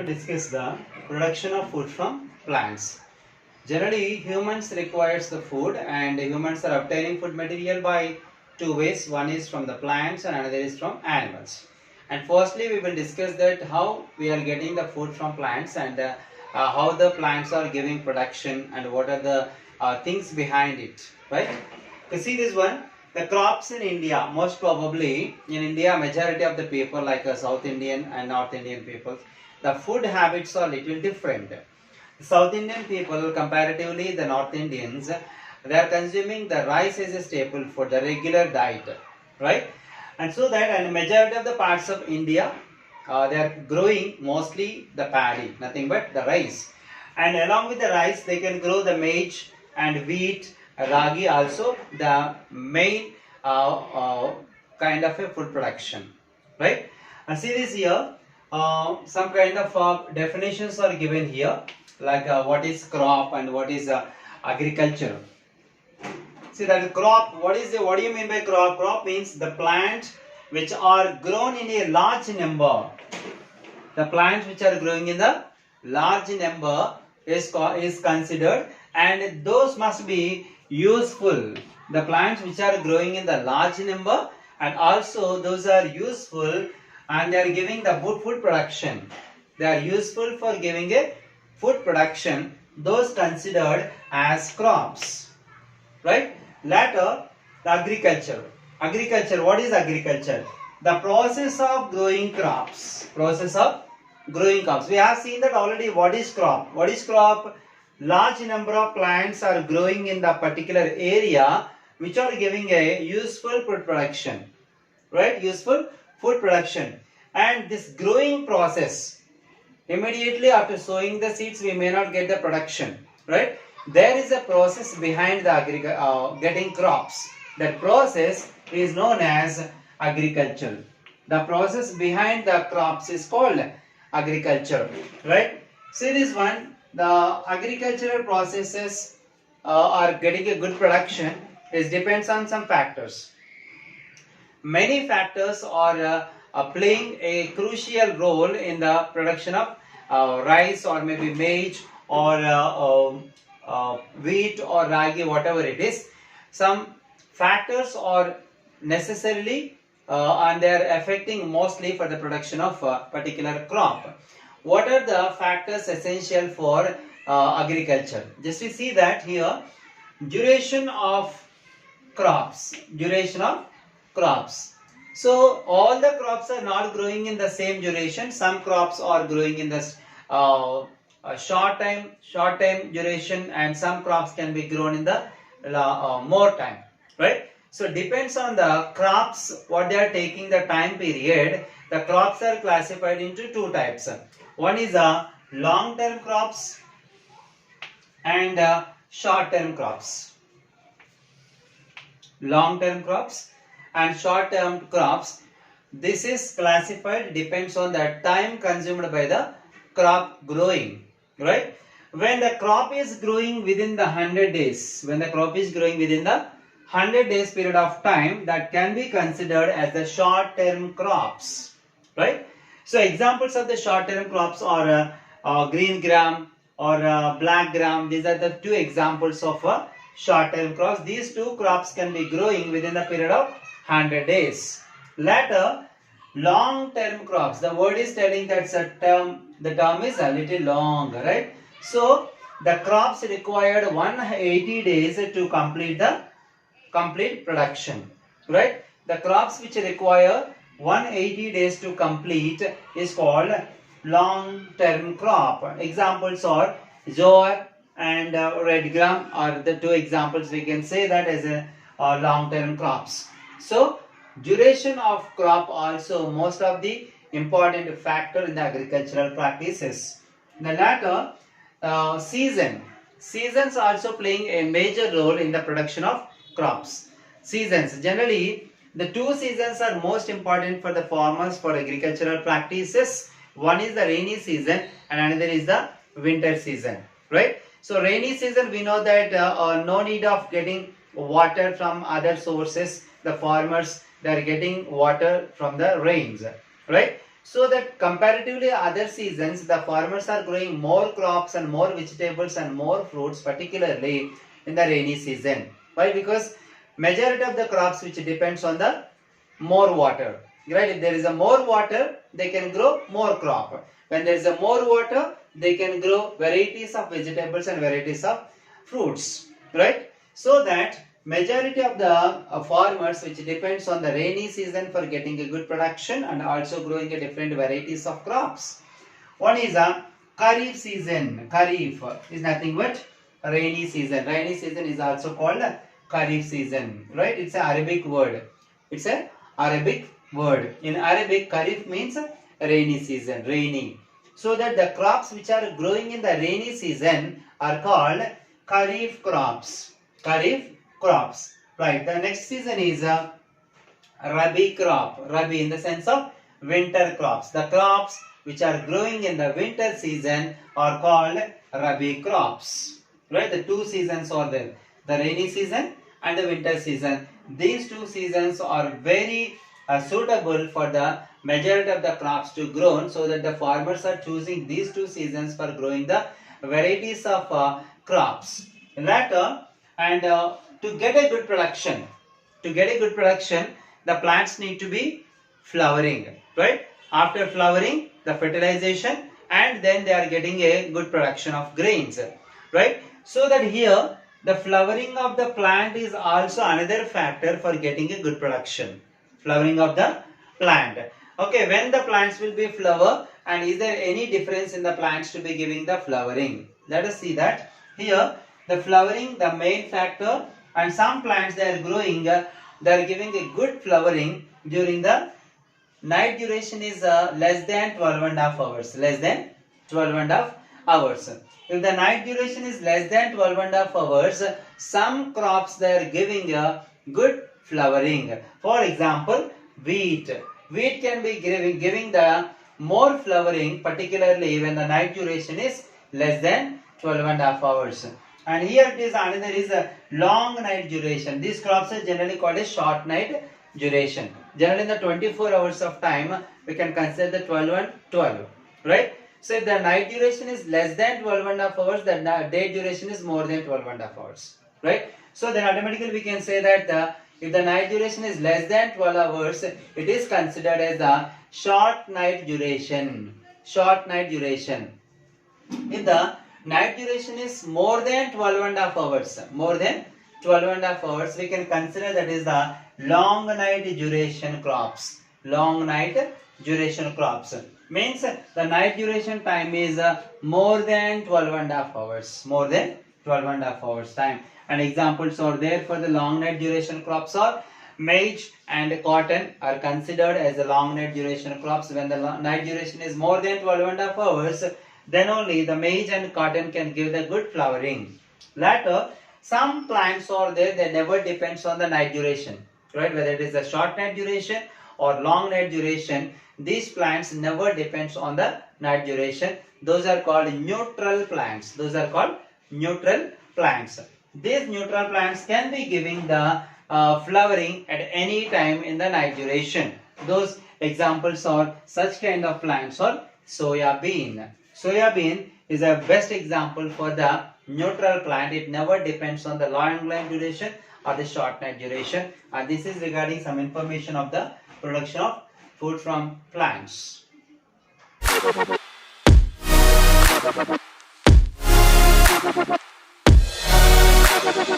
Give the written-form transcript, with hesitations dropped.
discuss the production of food from plants. Generally, humans requires the food, and humans are obtaining food material by two ways. One is from the plants and another is from animals. And firstly, we will discuss that how we are getting the food from plants, and how the plants are giving production, and what are the things behind it, right? You see this one, the crops in India, most probably in India, majority of the people like South Indian and North Indian people, the food habits are little different. South Indian people, comparatively the North Indians, they are consuming the rice as a staple for the regular diet, right? And so that, and majority of the parts of India, they are growing mostly the paddy, nothing but the rice. And along with the rice, they can grow the maize and wheat, ragi also, the main kind of a food production, right? And see this here, some kind of definitions are given here, like what is crop and what is agriculture. See that crop, what do you mean by crop? Crop means the plant which are grown in a large number. The plants which are growing in the large number is considered, and those must be useful. The plants which are growing in the large number, and also those are useful, and they are giving the food production. They are useful for giving a food production. Those considered as crops, right? Later, the agriculture. Agriculture, what is agriculture? The process of growing crops. Process of growing crops. We have seen that already. What is crop? What is crop? Large number of plants are growing in the particular area which are giving a useful food production, right? Useful food production. And this growing process, immediately after sowing the seeds, we may not get the production, right? There is a process behind the getting crops. That process is known as agriculture. The process behind the crops is called agriculture, right? See this one, the agricultural processes are getting a good production. It depends on some factors. Many factors are playing a crucial role in the production of rice, or maybe maize, or wheat, or ragi, whatever it is. Some factors are necessarily and they are affecting mostly for the production of a particular crop. What are the factors essential for agriculture? Just we see that here, duration of crops. Duration of crops. So all the crops are not growing in the same duration. Some crops are growing in this short time duration, and some crops can be grown in the more time, right? So depends on the crops, what they are taking the time period. The crops are classified into two types. One is long term crops and short term crops. Long term crops and short term crops. This is classified, depends on the time consumed by the crop growing, right? When the crop is growing within the 100 days, when the crop is growing within the 100 days period of time, that can be considered as the short term crops, right? So examples of the short term crops are green gram or black gram. These are the two examples of short term crops. These two crops can be growing within the period of 100 days. Later, long term crops. The word is telling that the term is a little long, right? So the crops required 180 days to complete production, right? The crops which require 180 days to complete is called long term crop. Examples are jowar and red gram are the two examples. We can say that as a long term crops. So duration of crop also most of the important factor in the agricultural practices. The latter, season. Seasons also playing a major role in the production of crops. Seasons. Generally, the two seasons are most important for the farmers for agricultural practices. One is the rainy season and another is the winter season, right? So rainy season, we know that no need of getting water from other sources. The farmers, they are getting water from the rains, right? So that comparatively other seasons, the farmers are growing more crops and more vegetables and more fruits, particularly in the rainy season. Why? Because majority of the crops which depends on the more water. Right? If there is a more water, they can grow more crop. When there is a more water, they can grow varieties of vegetables and varieties of fruits. Right? So that majority of the farmers which depends on the rainy season for getting a good production and also growing a different varieties of crops. One is a Kharif season. Kharif is nothing but rainy season. Rainy season is also called Kharif season. Right? It's an Arabic word. It's a Arabic word. In Arabic, Kharif means rainy season, rainy. So that the crops which are growing in the rainy season are called Kharif crops. Kharif crops. Right. The next season is a Rabi crop. Rabi in the sense of winter crops. The crops which are growing in the winter season are called Rabi crops. Right. The two seasons are there. The rainy season and the winter season. These two seasons are very suitable for the majority of the crops to grow, so that the farmers are choosing these two seasons for growing the varieties of crops. Later, and to get a good production, the plants need to be flowering, right? After flowering, the fertilization, and then they are getting a good production of grains, right? So that here the flowering of the plant is also another factor for getting a good production. Flowering of the plant. Okay, when the plants will be flower, and is there any difference in the plants to be giving the flowering? Let us see that. Here the flowering, the main factor, and some plants they are growing, they are giving a good flowering during the night duration is less than 12.5 hours. Less than 12.5 hours. If the night duration is less than 12.5 hours, some crops they are giving a good flowering. For example, wheat. Wheat can be giving the more flowering, particularly when the night duration is less than 12.5 hours. And here it is another is a long night duration. These crops are generally called a short night duration. Generally in the 24 hours of time, we can consider the 12 and 12. Right? So if the night duration is less than 12.5 hours, the day duration is more than 12.5 hours. Right? So then automatically we can say that if the night duration is less than 12 hours, it is considered as a short night duration. Short night duration. If the night duration is more than 12.5 hours, we can consider that is the long night duration crops. Long night duration crops. Means the night duration time is more than 12.5 hours. More than 12.5 hours time. And examples are there for the long night duration crops are maize and cotton are considered as the long night duration crops. When the night duration is more than 12.5 hours, then only the maize and cotton can give the good flowering. Later, some plants are there, they never depends on the night duration. Right? Whether it is a short night duration or long night duration, these plants never depends on the night duration. Those are called neutral plants. Those are called neutral plants. These neutral plants can be giving the flowering at any time in the night duration. Those examples are such kind of plants are soya bean. Soya bean is a best example for the neutral plant. It never depends on the long night duration or the short night duration. And this is regarding some information of the production of food from plants. Thank you.